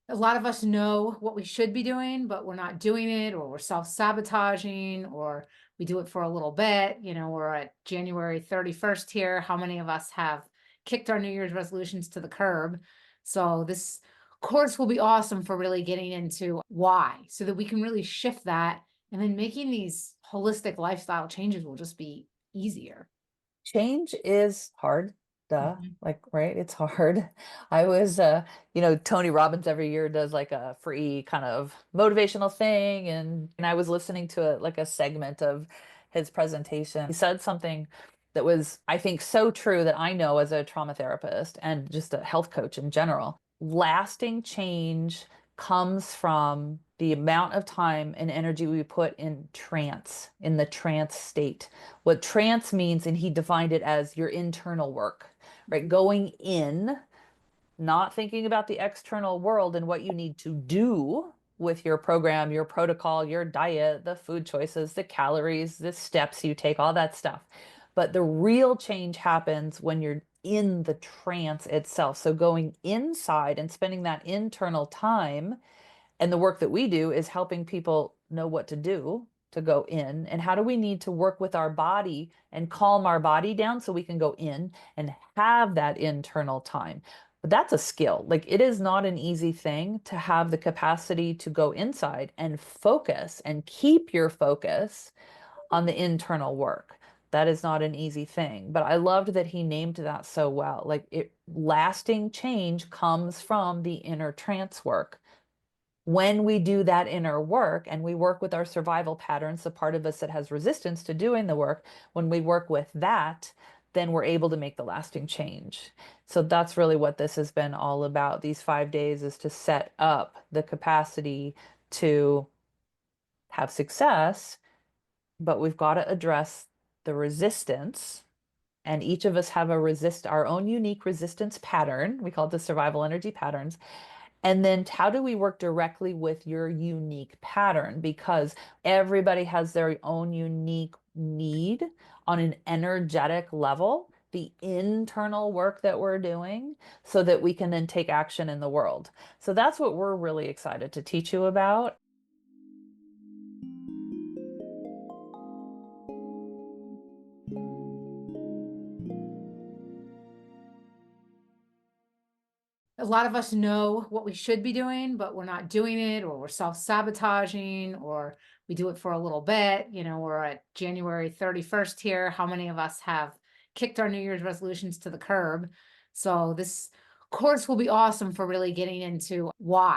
A lot of us know what we should be doing, but we're not doing it, or we're self-sabotaging, or we do it for a little bit. We're at January 31st here. How many of us have kicked our New Year's resolutions to the curb? So, this course will be awesome for really getting into why, so that we can really shift that. And then making these holistic lifestyle changes will just be easier. Change is hard, duh. Mhm. Like, right? It's hard. I was Tony Robbins every year does like a free kind of motivational thing and I was listening to a segment of his presentation. He said something that was, I think, so true that I know as a trauma therapist and just a health coach in general. Lasting change comes from the amount of time and energy we put in trance, in the trance state. What trance means, and he defined it as your internal work, right? Going in, not thinking about the external world and what you need to do with your program, your protocol, your diet, the food choices, the calories, the steps you take, all that stuff. But the real change happens when you're in the trance itself. So going inside and spending that internal time, and the work that we do is helping people know what to do to go in and how do we need to work with our body and calm our body down so we can go in and have that internal time. But that's a skill. Like it is not an easy thing to have the capacity to go inside and focus and keep your focus on the internal work. That is not an easy thing. But I loved that he named that so well. Like it, lasting change comes from the inner trance work. When we do that inner work and we work with our survival patterns, the part of us that has resistance to doing the work, when we work with that, then we're able to make the lasting change. So that's really what this has been all about. These 5 days is to set up the capacity to have success, but we've got to address the resistance. And each of us have our own unique resistance pattern. We call it the survival energy patterns. And then how do we work directly with your unique pattern? Because everybody has their own unique need on an energetic level, the internal work that we're doing, so that we can then take action in the world. So that's what we're really excited to teach you about. A lot of us know what we should be doing, but we're not doing it, or we're self-sabotaging, or we do it for a little bit. We're at January 31st here. How many of us have kicked our New Year's resolutions to the curb? So, this course will be awesome for really getting into why.